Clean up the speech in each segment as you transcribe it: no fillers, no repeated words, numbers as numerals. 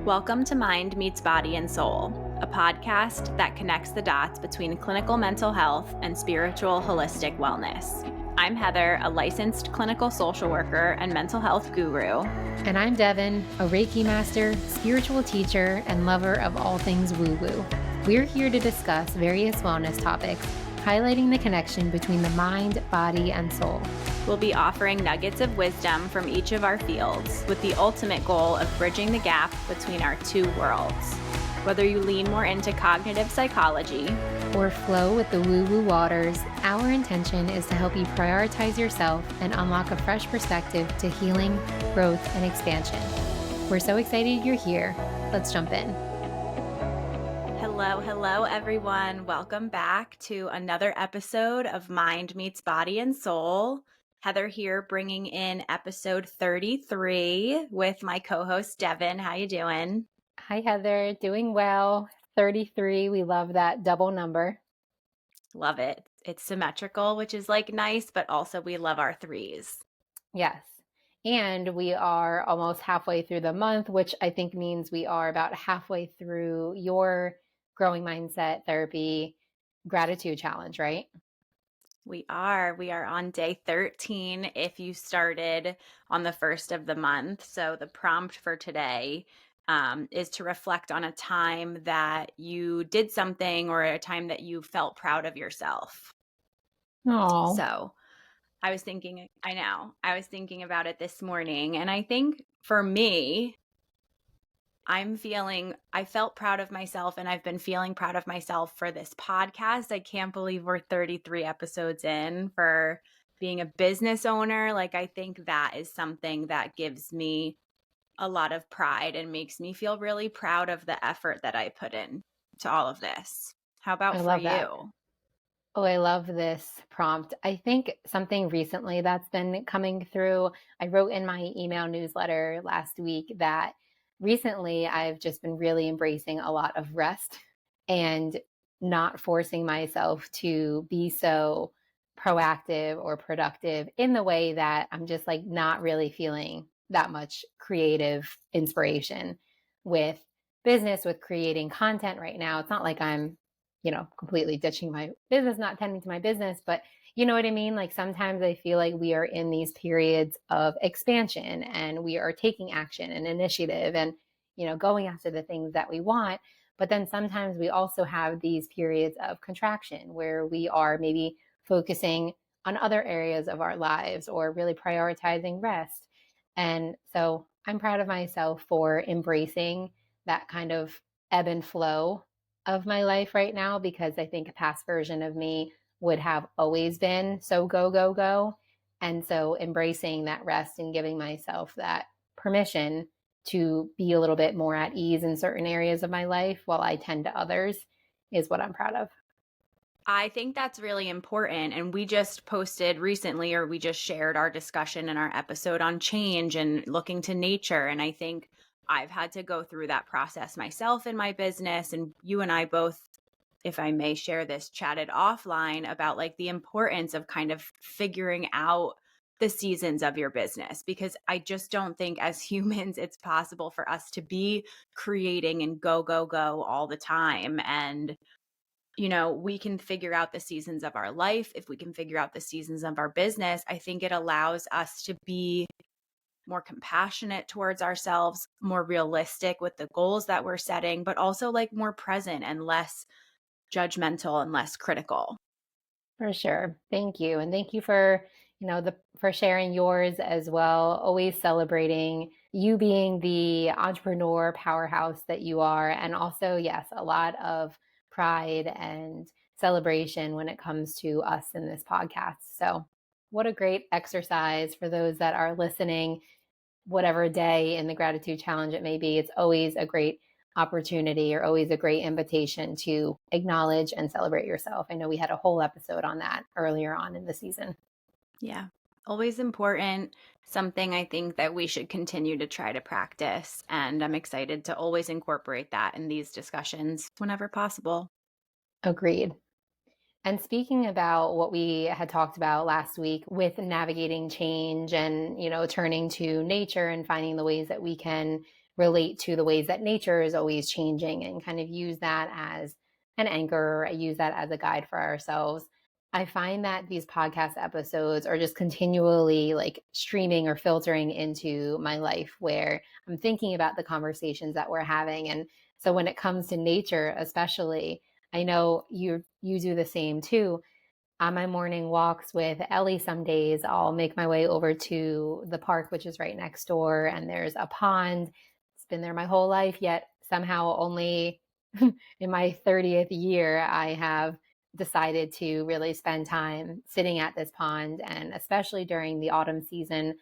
Welcome to Mind Meets Body and Soul, a podcast that connects the dots between clinical mental health and spiritual holistic wellness. I'm Heather, a licensed clinical social worker and mental health guru. And I'm Devon, a Reiki master, spiritual teacher, and lover of all things woo-woo. We're here to discuss various wellness topics, highlighting the connection between the mind, body, and soul. We'll be offering nuggets of wisdom from each of our fields with the ultimate goal of bridging the gap between our two worlds. Whether you lean more into cognitive psychology or flow with the woo-woo waters, our intention is to help you prioritize yourself and unlock a fresh perspective to healing, growth, and expansion. We're so excited you're here. Let's jump in. Hello, everyone. Welcome back to another episode of Mind Meets Body and Soul. Heather here, bringing in episode 33 with my co-host Devon. How you doing? Hi, Heather. Doing well. 33. We love that double number. Love it. It's symmetrical, which is like nice, but also we love our threes. Yes. And we are almost halfway through the month, which I think means we are about halfway through your Growing Mindset Therapy Gratitude Challenge, right? We are on day 13 if you started on the first of the month. So the prompt for today is to reflect on a time that you did something or a time that you felt proud of yourself. Oh. So I was thinking about it this morning, and I think for me, I felt proud of myself, and I've been feeling proud of myself for this podcast. I can't believe we're 33 episodes in for being a business owner. Like, I think that is something that gives me a lot of pride and makes me feel really proud of the effort that I put in to all of this. How about for you? That. Oh, I love this prompt. I think something recently that's been coming through, I wrote in my email newsletter last week that recently I've just been really embracing a lot of rest and not forcing myself to be so proactive or productive in the way that I'm just like not really feeling that much creative inspiration with business, with creating content right now. It's not like I'm completely ditching my business, not tending to my business, but you know what I mean? Like sometimes I feel like we are in these periods of expansion and we are taking action and initiative and, going after the things that we want. But then sometimes we also have these periods of contraction where we are maybe focusing on other areas of our lives or really prioritizing rest. And so I'm proud of myself for embracing that kind of ebb and flow of my life right now, because I think a past version of me would have always been so go, go, go. And so embracing that rest and giving myself that permission to be a little bit more at ease in certain areas of my life while I tend to others is what I'm proud of. I think that's really important. And we just posted recently, or we just shared our discussion in our episode on change and looking to nature. And I think I've had to go through that process myself in my business. And you and I both, if I may share this, chatted offline about like the importance of kind of figuring out the seasons of your business, because I just don't think as humans it's possible for us to be creating and go, go, go all the time. And we can figure out the seasons of our life. If we can figure out the seasons of our business, I think it allows us to be more compassionate towards ourselves, more realistic with the goals that we're setting, but also like more present and less judgmental and less critical. For sure. Thank you. And thank you for, for sharing yours as well. Always celebrating you being the entrepreneur powerhouse that you are. And also, yes, a lot of pride and celebration when it comes to us in this podcast. So what a great exercise for those that are listening, whatever day in the gratitude challenge it may be. It's always a great opportunity or always a great invitation to acknowledge and celebrate yourself. I know we had a whole episode on that earlier on in the season. Yeah, always important. Something I think that we should continue to try to practice. And I'm excited to always incorporate that in these discussions whenever possible. Agreed. And speaking about what we had talked about last week with navigating change and, turning to nature and finding the ways that we can relate to the ways that nature is always changing and kind of use that as an anchor, use that as a guide for ourselves. I find that these podcast episodes are just continually like streaming or filtering into my life where I'm thinking about the conversations that we're having. And so when it comes to nature, especially, I know you do the same too. On my morning walks with Ellie, some days I'll make my way over to the park, which is right next door, and there's a pond. It's been there my whole life, yet somehow only in my 30th year, I have decided to really spend time sitting at this pond. And especially during the autumn season,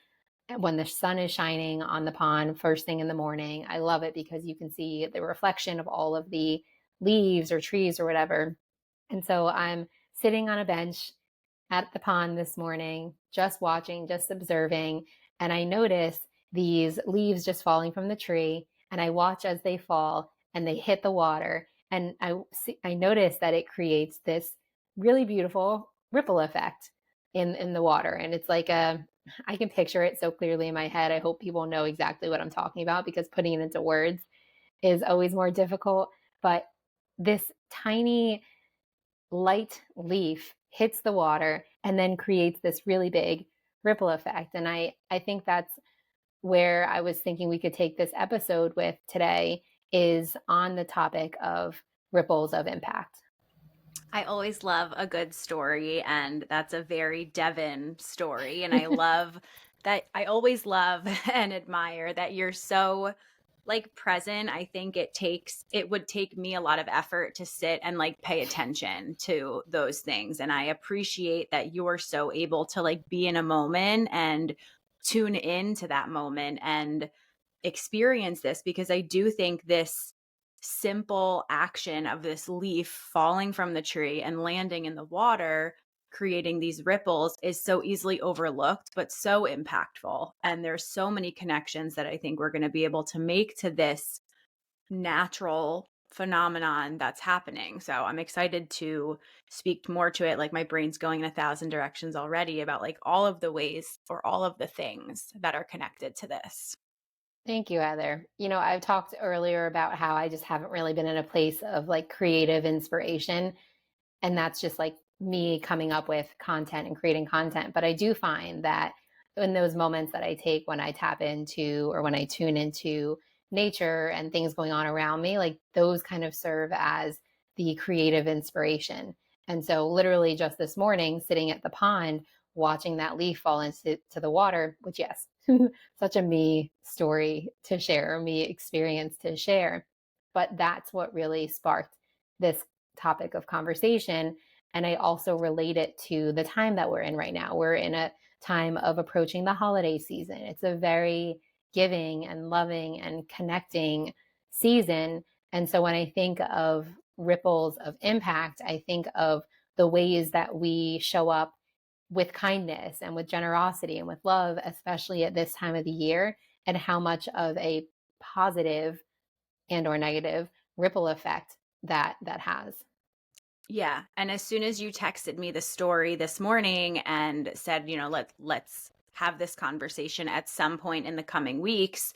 when the sun is shining on the pond first thing in the morning, I love it because you can see the reflection of all of the leaves or trees or whatever. And so I'm sitting on a bench at the pond this morning, just watching, just observing, and I notice these leaves just falling from the tree, and I watch as they fall and they hit the water, and I notice that it creates this really beautiful ripple effect in the water, and it's like a I can picture it so clearly in my head. I hope people know exactly what I'm talking about because putting it into words is always more difficult, but this tiny light leaf hits the water and then creates this really big ripple effect. And I think that's where I was thinking we could take this episode with today is on the topic of ripples of impact. I always love a good story, and that's a very Devon story. And I love that. I always love and admire that you're so like present. I think it would take me a lot of effort to sit and like pay attention to those things. And I appreciate that you're so able to like be in a moment and tune into that moment and experience this, because I do think this simple action of this leaf falling from the tree and landing in the water, creating these ripples, is so easily overlooked, but so impactful. And there's so many connections that I think we're going to be able to make to this natural phenomenon that's happening. So I'm excited to speak more to it. Like my brain's going in 1,000 directions already about like all of the ways or all of the things that are connected to this. Thank you, Heather. I've talked earlier about how I just haven't really been in a place of like creative inspiration. And that's just like me coming up with content and creating content. But I do find that in those moments that I take when I tap into or when I tune into nature and things going on around me, like those kind of serve as the creative inspiration. And so, literally, just this morning, sitting at the pond, watching that leaf fall into the water, which, yes, such a me story to share, me experience to share. But that's what really sparked this topic of conversation. And I also relate it to the time that we're in right now. We're in a time of approaching the holiday season. It's a very giving and loving and connecting season. And so when I think of ripples of impact, I think of the ways that we show up with kindness and with generosity and with love, especially at this time of the year, and how much of a positive and or negative ripple effect that has. Yeah, and as soon as you texted me the story this morning and said, let's have this conversation at some point in the coming weeks,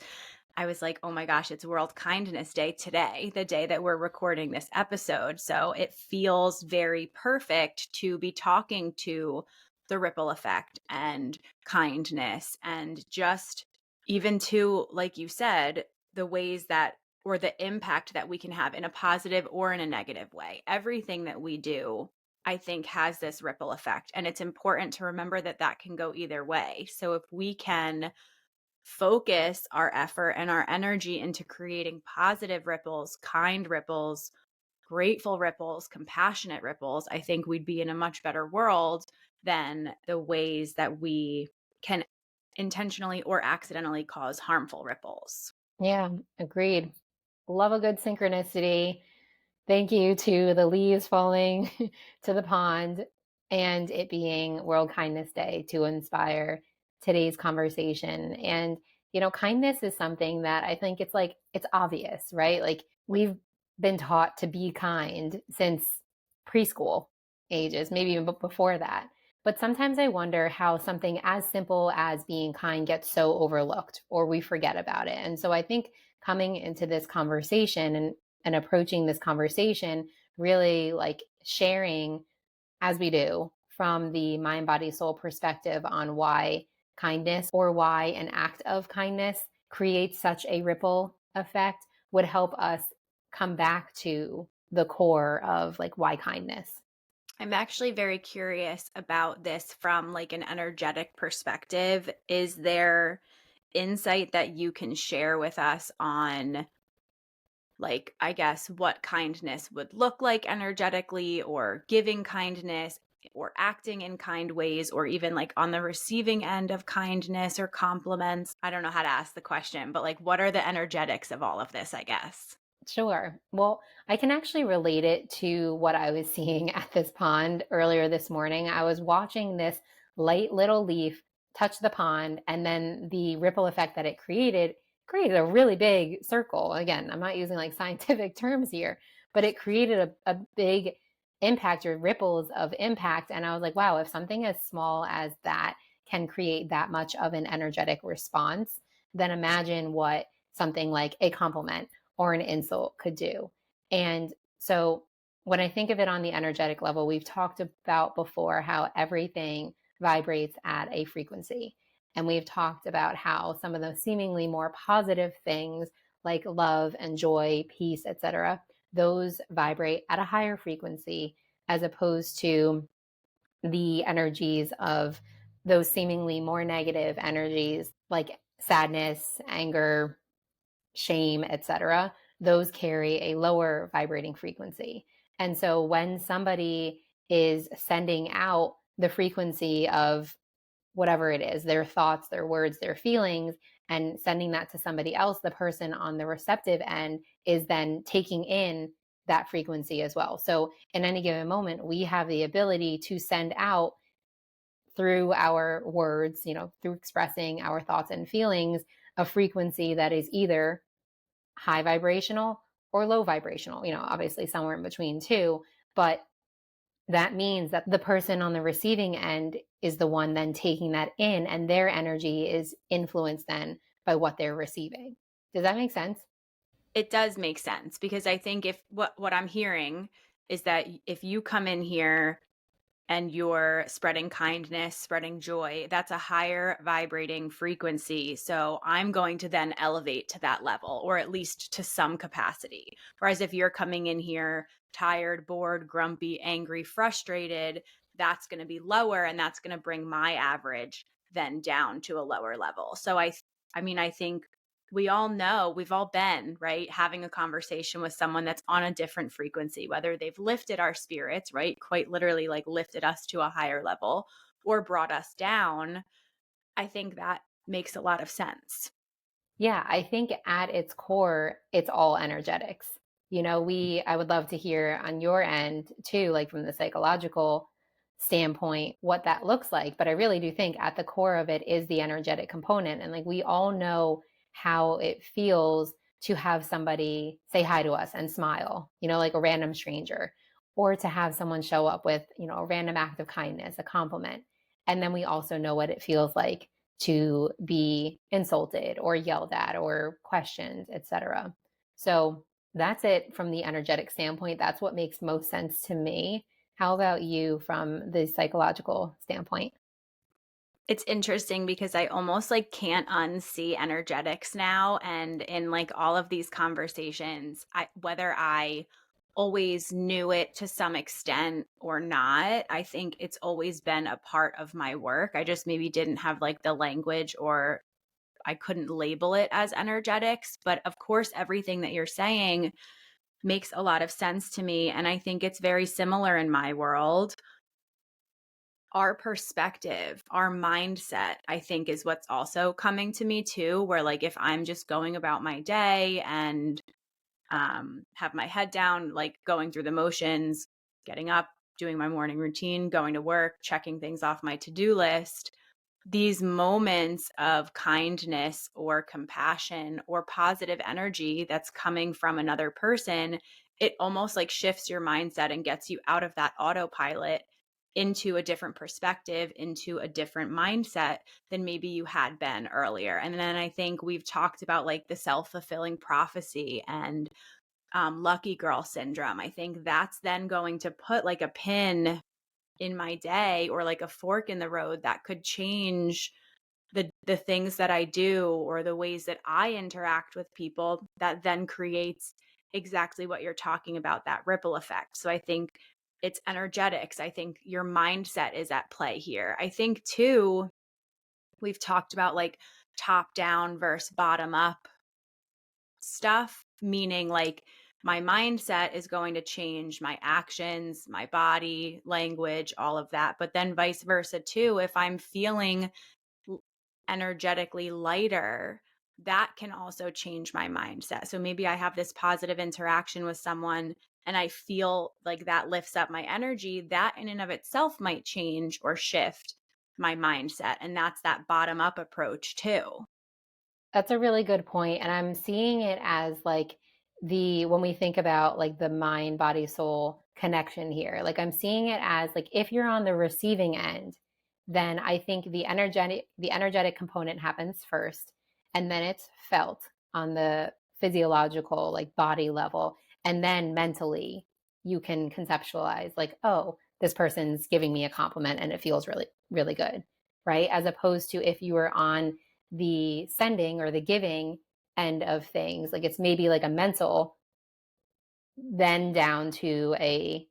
I was like, "Oh my gosh, it's World Kindness Day today, the day that we're recording this episode." So it feels very perfect to be talking to the ripple effect and kindness, and just even to, like you said, the ways that or the impact that we can have in a positive or in a negative way. Everything that we do, I think, has this ripple effect. And it's important to remember that that can go either way. So if we can focus our effort and our energy into creating positive ripples, kind ripples, grateful ripples, compassionate ripples, I think we'd be in a much better world than the ways that we can intentionally or accidentally cause harmful ripples. Yeah, agreed. Love a good synchronicity. Thank you to the leaves falling to the pond and it being World Kindness Day to inspire today's conversation. And, kindness is something that I think it's obvious, right? Like we've been taught to be kind since preschool ages, maybe even before that. But sometimes I wonder how something as simple as being kind gets so overlooked or we forget about it. And so I think coming into this conversation and approaching this conversation, really like sharing as we do from the mind, body, soul perspective on why kindness or why an act of kindness creates such a ripple effect would help us come back to the core of like why kindness. I'm actually very curious about this from like an energetic perspective. Is there insight that you can share with us on, like, I guess, what kindness would look like energetically, or giving kindness, or acting in kind ways, or even like on the receiving end of kindness or compliments? I don't know how to ask the question, but like, what are the energetics of all of this, I guess? Sure. Well, I can actually relate it to what I was seeing at this pond earlier this morning. I was watching this light little leaf touch the pond, and then the ripple effect that it created a really big circle. Again, I'm not using like scientific terms here, but it created a big impact or ripples of impact. And I was like, wow, if something as small as that can create that much of an energetic response, then imagine what something like a compliment or an insult could do. And so when I think of it on the energetic level, we've talked about before how everything vibrates at a frequency. And we've talked about how some of those seemingly more positive things like love and joy, peace, etc., those vibrate at a higher frequency as opposed to the energies of those seemingly more negative energies like sadness, anger, shame, etc., those carry a lower vibrating frequency. And so when somebody is sending out the frequency of whatever it is, their thoughts, their words, their feelings, and sending that to somebody else, the person on the receptive end is then taking in that frequency as well. So in any given moment, we have the ability to send out through our words, through expressing our thoughts and feelings, a frequency that is either high vibrational or low vibrational, obviously somewhere in between too. But that means that the person on the receiving end is the one then taking that in, and their energy is influenced then by what they're receiving. Does that make sense? It does make sense, because I think if what I'm hearing is that if you come in here and you're spreading kindness, spreading joy, that's a higher vibrating frequency. So I'm going to then elevate to that level, or at least to some capacity. Whereas if you're coming in here tired, bored, grumpy, angry, frustrated, that's going to be lower, and that's going to bring my average then down to a lower level. So I think we all know, we've all been, right, having a conversation with someone that's on a different frequency, whether they've lifted our spirits, right, quite literally like lifted us to a higher level, or brought us down. I think that makes a lot of sense. Yeah, I think at its core, it's all energetics. I would love to hear on your end too, like from the psychological standpoint, what that looks like. But I really do think at the core of it is the energetic component. And like we all know how it feels to have somebody say hi to us and smile, like a random stranger, or to have someone show up with, a random act of kindness, a compliment. And then we also know what it feels like to be insulted or yelled at or questioned, etc. So that's it from the energetic standpoint. That's what makes most sense to me. How about you from the psychological standpoint? It's interesting because I almost like can't unsee energetics now. And in like all of these conversations, whether I always knew it to some extent or not, I think it's always been a part of my work. I just maybe didn't have like the language, or I couldn't label it as energetics. But of course, everything that you're saying makes a lot of sense to me. And I think it's very similar in my world. Our perspective, our mindset, I think is what's also coming to me too, where like if I'm just going about my day and have my head down, like going through the motions, getting up, doing my morning routine, going to work, checking things off my to-do list, these moments of kindness or compassion or positive energy that's coming from another person, it almost like shifts your mindset and gets you out of that autopilot into a different perspective, into a different mindset than maybe you had been earlier. And then I think we've talked about like the self-fulfilling prophecy and lucky girl syndrome. I think that's then going to put like a pin in my day or like a fork in the road that could change the things that I do or the ways that I interact with people, that then creates exactly what you're talking about, that ripple effect. So I think it's energetics. I think your mindset is at play here. I think too, we've talked about like top down versus bottom up stuff, meaning like my mindset is going to change my actions, my body, language, all of that. But then vice versa too, if I'm feeling energetically lighter, that can also change my mindset. So maybe I have this positive interaction with someone and I feel like that lifts up my energy. That in and of itself might change or shift my mindset. And that's that bottom up approach too. That's a really good point, and I'm seeing it as like when we think about like the mind, body, soul connection here, like I'm seeing it as like if you're on the receiving end, then I think the energetic component happens first, and then it's felt on the physiological like body level, and then mentally you can conceptualize like, oh, this person's giving me a compliment and it feels really really good, right? As opposed to if you were on the sending or the giving end of things. Like it's maybe like a mental, then down to a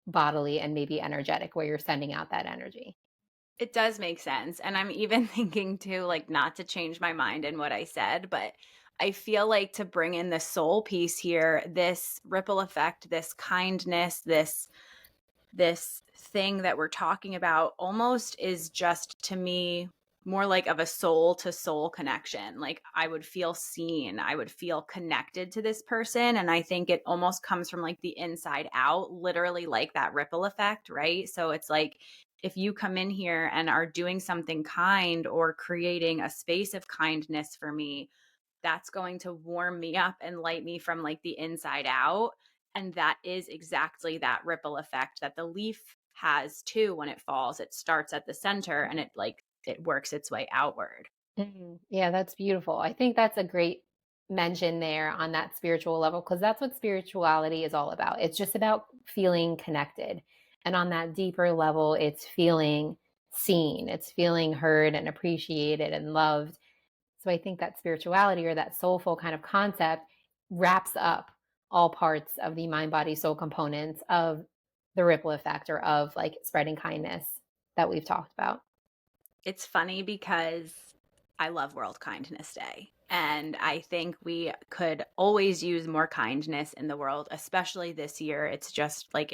bodily and maybe energetic where you're sending out that energy. It does make sense. And I'm even thinking too, like, not to change my mind in what I said, but I feel like to bring in the soul piece here, this ripple effect, this kindness, this thing that we're talking about almost is just to me more like of a soul to soul connection. Like I would feel seen, I would feel connected to this person. And I think it almost comes from like the inside out, literally like that ripple effect, right? So it's like if you come in here and are doing something kind or creating a space of kindness for me, that's going to warm me up and light me from like the inside out. And that is exactly that ripple effect that the leaf has too. When it falls, it starts at the center and it works its way outward. Yeah, that's beautiful. I think that's a great mention there on that spiritual level because that's what spirituality is all about. It's just about feeling connected. And on that deeper level, it's feeling seen, it's feeling heard and appreciated and loved. So I think that spirituality or that soulful kind of concept wraps up all parts of the mind, body, soul components of the ripple effect or of like spreading kindness that we've talked about. It's funny because I love World Kindness Day. And I think we could always use more kindness in the world, especially this year. It's just like,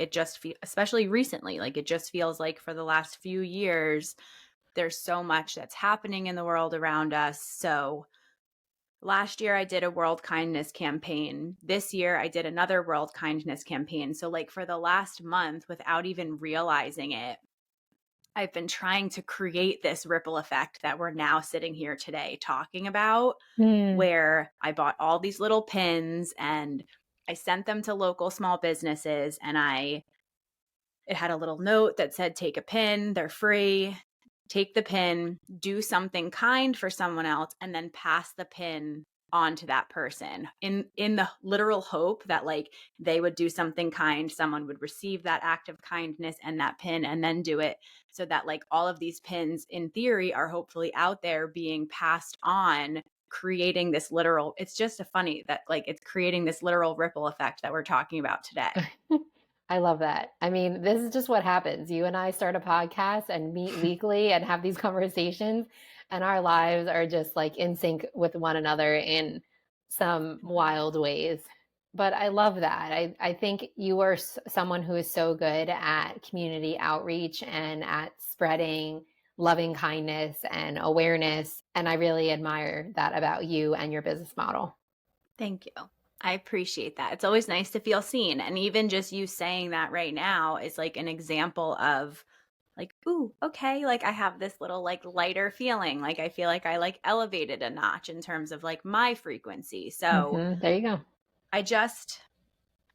especially recently, like it just feels like for the last few years, there's so much that's happening in the world around us. So last year I did a World Kindness campaign. This year I did another World Kindness campaign. So like for the last month, without even realizing it, I've been trying to create this ripple effect that we're now sitting here today talking about, Mm. where I bought all these little pins and I sent them to local small businesses and it had a little note that said, take a pin, they're free. Take the pin, do something kind for someone else, and then pass the pin on to that person in the literal hope that like they would do something kind, someone would receive that act of kindness and that pin and then do it, so that like all of these pins in theory are hopefully out there being passed on, creating this literal, it's just a funny that like it's creating this literal ripple effect that we're talking about today. I love that. I mean, this is just what happens. You and I start a podcast and meet weekly and have these conversations, and our lives are just like in sync with one another in some wild ways. But I love that. I think you are someone who is so good at community outreach and at spreading loving kindness and awareness. And I really admire that about you and your business model. Thank you. I appreciate that. It's always nice to feel seen. And even just you saying that right now is like an example of like, ooh, okay, like I have this little like lighter feeling. Like I feel like I like elevated a notch in terms of like my frequency. So There you go. I just,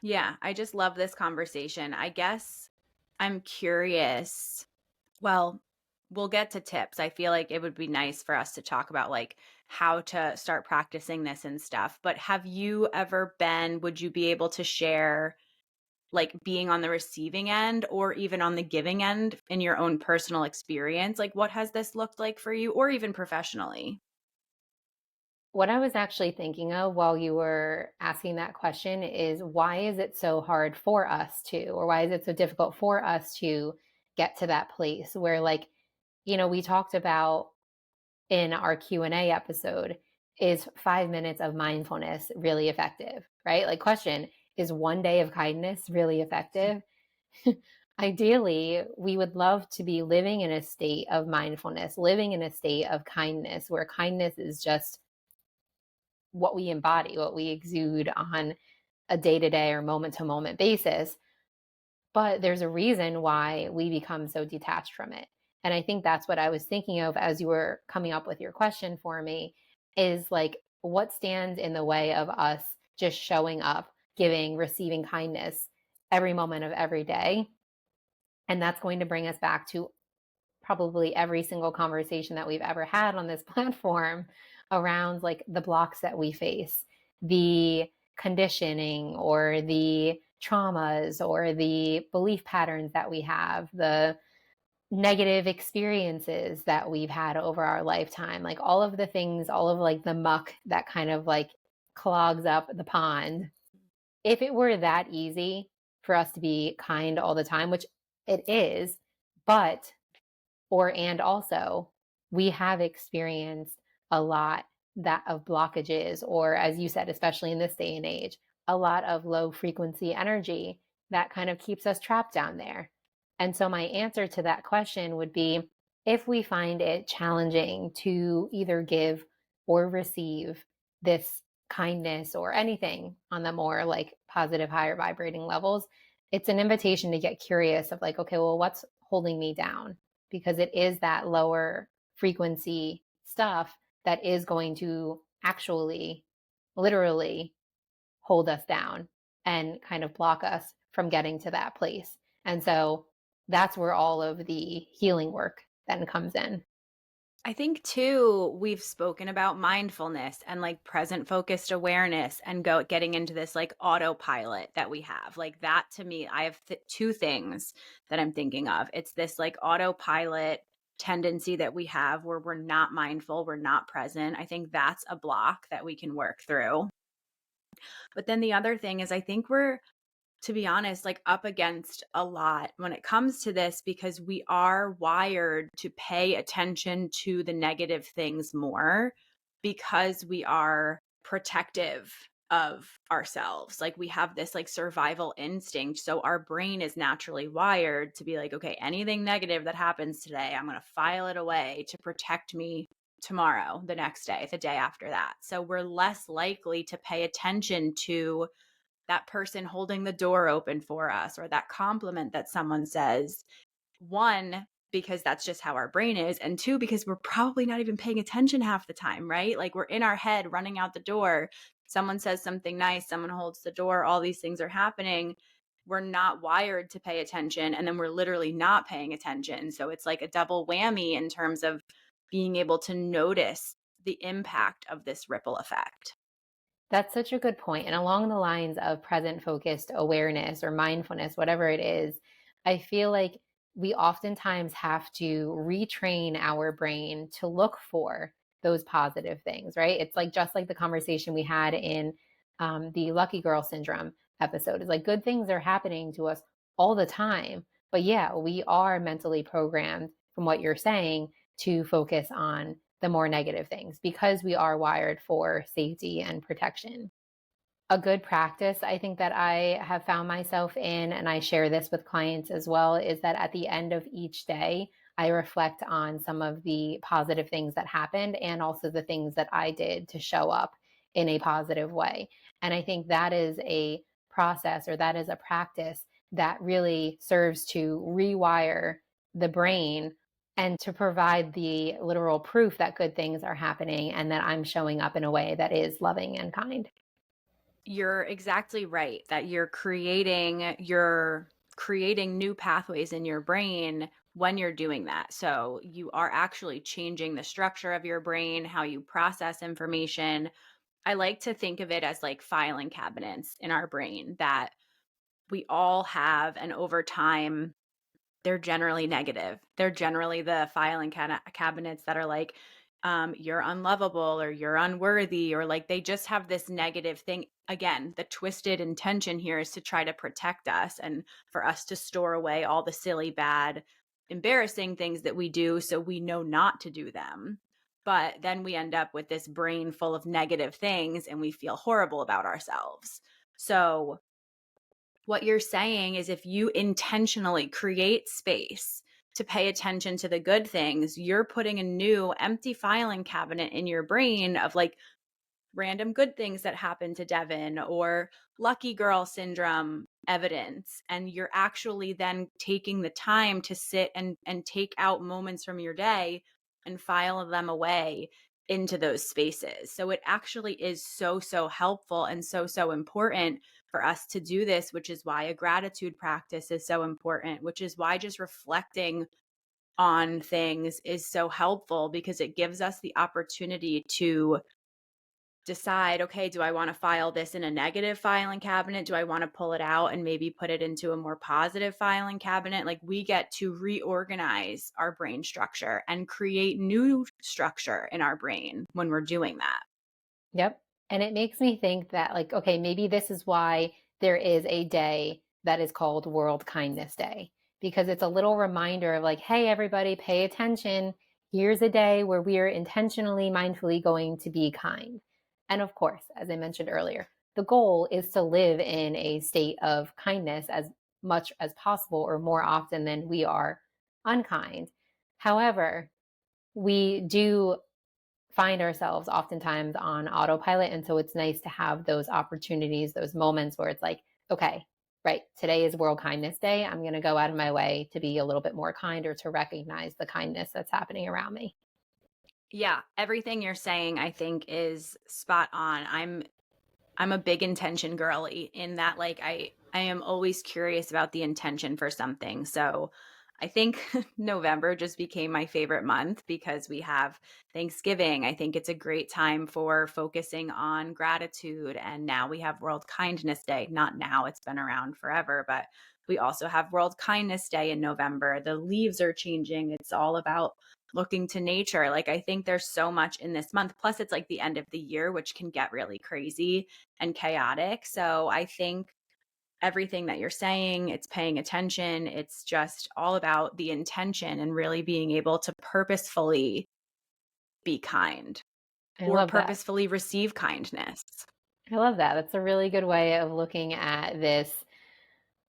yeah, I just love this conversation. I guess I'm curious. Well, we'll get to tips. I feel like it would be nice for us to talk about like how to start practicing this and stuff. But have you ever been, would you be able to share like being on the receiving end or even on the giving end in your own personal experience? Like what has this looked like for you or even professionally? What I was actually thinking of while you were asking that question is why is it so hard for us to, or why is it so difficult for us to get to that place where, like, we talked about in our Q&A episode, is 5 minutes of mindfulness really effective, right? Like, question, is one day of kindness really effective? Ideally, we would love to be living in a state of mindfulness, living in a state of kindness, where kindness is just what we embody, what we exude on a day to day or moment to moment basis. But there's a reason why we become so detached from it. And I think that's what I was thinking of as you were coming up with your question for me, is like, what stands in the way of us just showing up, giving, receiving kindness every moment of every day? And that's going to bring us back to probably every single conversation that we've ever had on this platform around like the blocks that we face, the conditioning or the traumas or the belief patterns that we have, the negative experiences that we've had over our lifetime, like all of the things, all of like the muck that kind of like clogs up the pond. If it were that easy for us to be kind all the time, which it is, but and also we have experienced a lot that of blockages, or as you said, especially in this day and age, a lot of low frequency energy that kind of keeps us trapped down there. And so my answer to that question would be, if we find it challenging to either give or receive this kindness or anything on the more like positive, higher vibrating levels, it's an invitation to get curious of like, okay, well, what's holding me down? Because it is that lower frequency stuff that is going to actually, literally hold us down and kind of block us from getting to that place. And so that's where all of the healing work then comes in. I think too, we've spoken about mindfulness and like present focused awareness and getting into this like autopilot that we have. Like that to me, I have two things that I'm thinking of. It's this like autopilot tendency that we have where we're not mindful, we're not present. I think that's a block that we can work through. But then the other thing is, I think we're, to be honest, like up against a lot when it comes to this because we are wired to pay attention to the negative things more because we are protective of ourselves. Like we have this like survival instinct. So our brain is naturally wired to be like, okay, anything negative that happens today, I'm going to file it away to protect me tomorrow, the next day, the day after that. So we're less likely to pay attention to that person holding the door open for us or that compliment that someone says. One, because that's just how our brain is. And two, because we're probably not even paying attention half the time, right? Like we're in our head running out the door. Someone says something nice, someone holds the door, all these things are happening. We're not wired to pay attention. And then we're literally not paying attention. So it's like a double whammy in terms of being able to notice the impact of this ripple effect. That's such a good point. And along the lines of present focused awareness or mindfulness, whatever it is, I feel like we oftentimes have to retrain our brain to look for those positive things, right? It's like just like the conversation we had in the Lucky Girl Syndrome episode. It's like good things are happening to us all the time. But yeah, we are mentally programmed, from what you're saying, to focus on the more negative things because we are wired for safety and protection. A good practice I think that I have found myself in, and I share this with clients as well, is that at the end of each day, I reflect on some of the positive things that happened and also the things that I did to show up in a positive way. And I think that is a process, or that is a practice that really serves to rewire the brain and to provide the literal proof that good things are happening and that I'm showing up in a way that is loving and kind. You're exactly right that you're creating your creating new pathways in your brain when you're doing that. So you are actually changing the structure of your brain, how you process information. I like to think of it as like filing cabinets in our brain that we all have. And over time, they're generally negative. They're generally the filing cabinets that are like, you're unlovable or you're unworthy, or like they just have this negative thing. Again, the twisted intention here is to try to protect us and for us to store away all the silly, bad, embarrassing things that we do so we know not to do them. But then we end up with this brain full of negative things and we feel horrible about ourselves. So, what you're saying is if you intentionally create space to pay attention to the good things, you're putting a new empty filing cabinet in your brain of like random good things that happen to Devon or lucky girl syndrome evidence. And you're actually then taking the time to sit and take out moments from your day and file them away into those spaces. So it actually is so, so helpful and so, so important for us to do this, which is why a gratitude practice is so important, which is why just reflecting on things is so helpful because it gives us the opportunity to decide, okay, do I want to file this in a negative filing cabinet? Do I want to pull it out and maybe put it into a more positive filing cabinet? Like we get to reorganize our brain structure and create new structure in our brain when we're doing that. Yep. And it makes me think that, like, okay, maybe this is why there is a day that is called World Kindness Day, because it's a little reminder of, like, hey, everybody, pay attention. Here's a day where we are intentionally, mindfully going to be kind. And of course, as I mentioned earlier, the goal is to live in a state of kindness as much as possible or more often than we are unkind. However, we do find ourselves oftentimes on autopilot. And so it's nice to have those opportunities, those moments where it's like, okay, right, today is World Kindness Day. I'm going to go out of my way to be a little bit more kind or to recognize the kindness that's happening around me. Yeah, everything you're saying I think is spot on. I'm a big intention girly in that like I am always curious about the intention for something. So I think November just became my favorite month because we have Thanksgiving. I think it's a great time for focusing on gratitude. And now we have World Kindness Day. Not now, it's been around forever, but we also have World Kindness Day in November. The leaves are changing. It's all about looking to nature. Like I think there's so much in this month. Plus, it's like the end of the year, which can get really crazy and chaotic. So I think everything that you're saying, it's paying attention. It's just all about the intention and really being able to purposefully be kind I or love that. purposefully receive kindness. I love that. That's a really good way of looking at this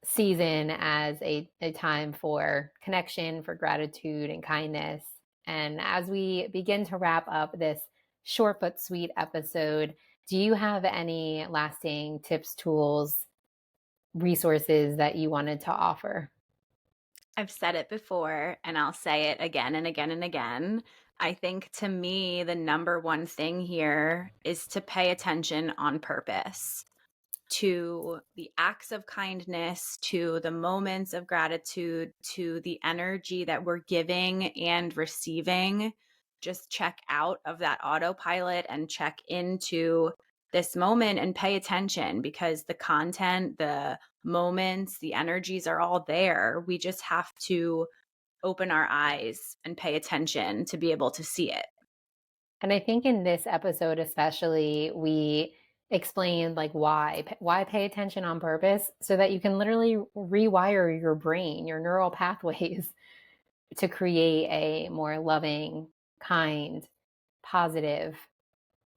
season as a time for connection, for gratitude and kindness. And as we begin to wrap up this short but sweet episode, do you have any lasting tips, tools, resources that you wanted to offer? I've said it before and I'll say it again and again and again. I think to me, the number one thing here is to pay attention on purpose to the acts of kindness, to the moments of gratitude, to the energy that we're giving and receiving. Just check out of that autopilot and check into this moment and pay attention because the content, the moments, the energies are all there. We just have to open our eyes and pay attention to be able to see it. And I think in this episode especially, we explained like why pay attention on purpose so that you can literally rewire your brain, your neural pathways to create a more loving, kind, positive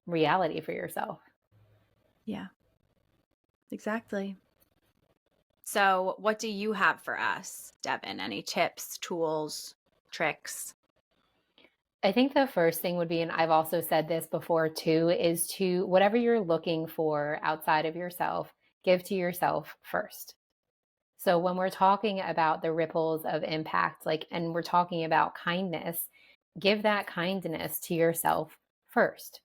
reality for yourself. Yeah, exactly. So, what do you have for us, Devin? Any tips, tools, tricks? I think the first thing would be, and I've also said this before too, is to whatever you're looking for outside of yourself, give to yourself first. So when we're talking about the ripples of impact, like, and we're talking about kindness, give that kindness to yourself first.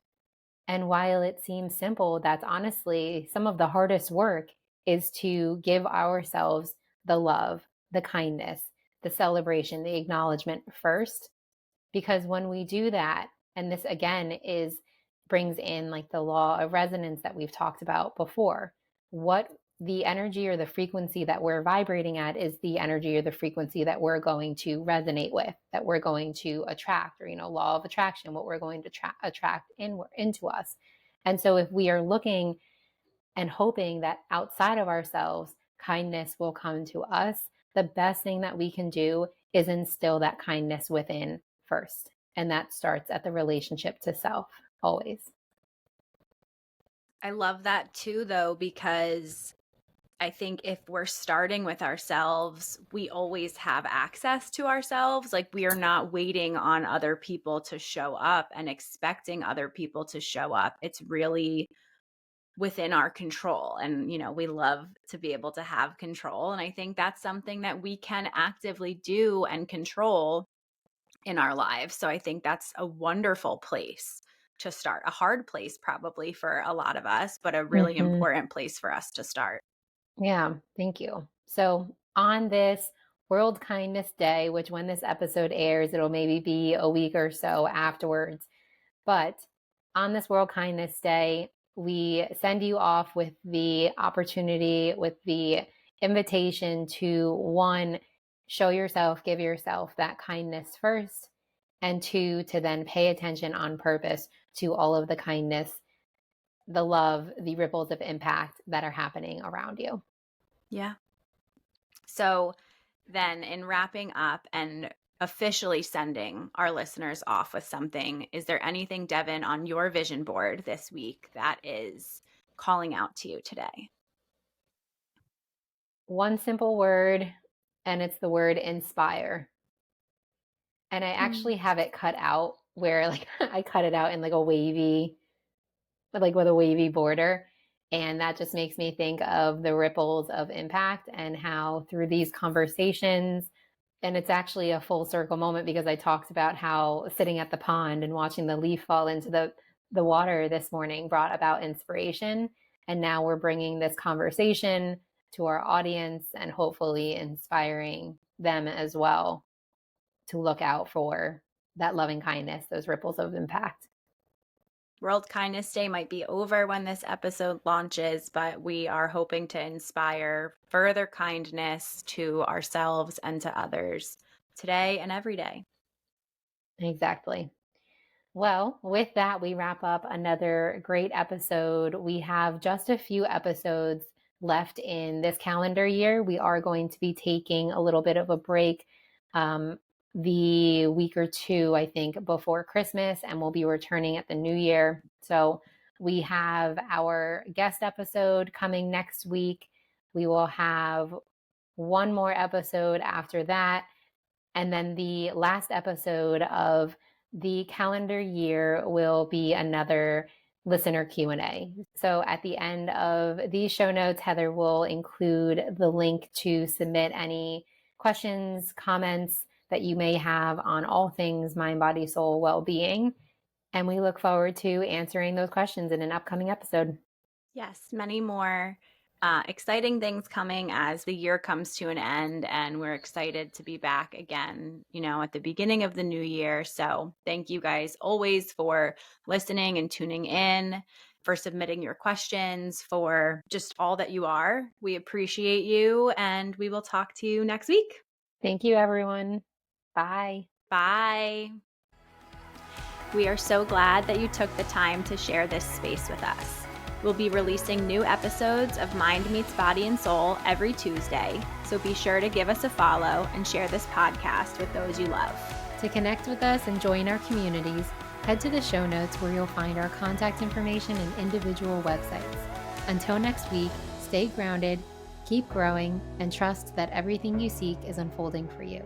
And while it seems simple, that's honestly some of the hardest work is to give ourselves the love, the kindness, the celebration, the acknowledgement first. Because when we do that, and this again is brings in like the law of resonance that we've talked about before, what the energy or the frequency that we're vibrating at is the energy or the frequency that we're going to resonate with, that we're going to attract, or, law of attraction, what we're going to attract into us. And so if we are looking and hoping that outside of ourselves, kindness will come to us, the best thing that we can do is instill that kindness within first. And that starts at the relationship to self, always. I love that too, though, because I think if we're starting with ourselves, we always have access to ourselves. Like, we are not waiting on other people to show up and expecting other people to show up. It's really within our control. And, we love to be able to have control. And I think that's something that we can actively do and control in our lives. So I think that's a wonderful place to start. A hard place probably for a lot of us, but a really important place for us to start. Yeah, thank you. So on this World Kindness Day, which when this episode airs, it'll maybe be a week or so afterwards. But on this World Kindness Day, we send you off with the opportunity, with the invitation to, one, show yourself, give yourself that kindness first, and two, to then pay attention on purpose to all of the kindness, the love, the ripples of impact that are happening around you. Yeah. So then, in wrapping up and officially sending our listeners off with something, is there anything, Devon, on your vision board this week that is calling out to you today? One simple word, and it's the word inspire. And I actually have it cut out where like I cut it out in like a wavy, like with a wavy border. And that just makes me think of the ripples of impact and how through these conversations, and it's actually a full circle moment because I talked about how sitting at the pond and watching the leaf fall into the water this morning brought about inspiration. And now we're bringing this conversation to our audience and hopefully inspiring them as well to look out for that loving kindness, those ripples of impact. World Kindness Day might be over when this episode launches, but we are hoping to inspire further kindness to ourselves and to others today and every day. Exactly. Well, with that, we wrap up another great episode. We have just a few episodes left in this calendar year. We are going to be taking a little bit of a break the week or two, I think, before Christmas, and we'll be returning at the new year. So we have our guest episode coming next week. We will have one more episode after that. And then the last episode of the calendar year will be another listener Q&A. So at the end of these show notes, Heather will include the link to submit any questions, comments that you may have on all things mind, body, soul, well-being. And we look forward to answering those questions in an upcoming episode. Yes, many more exciting things coming as the year comes to an end, and we're excited to be back again, at the beginning of the new year. So thank you guys always for listening and tuning in, for submitting your questions, for just all that you are. We appreciate you, and we will talk to you next week. Thank you, everyone. Bye. Bye. We are so glad that you took the time to share this space with us. We'll be releasing new episodes of Mind Meets Body and Soul every Tuesday, so be sure to give us a follow and share this podcast with those you love. To connect with us and join our communities, head to the show notes where you'll find our contact information and individual websites. Until next week, stay grounded, keep growing, and trust that everything you seek is unfolding for you.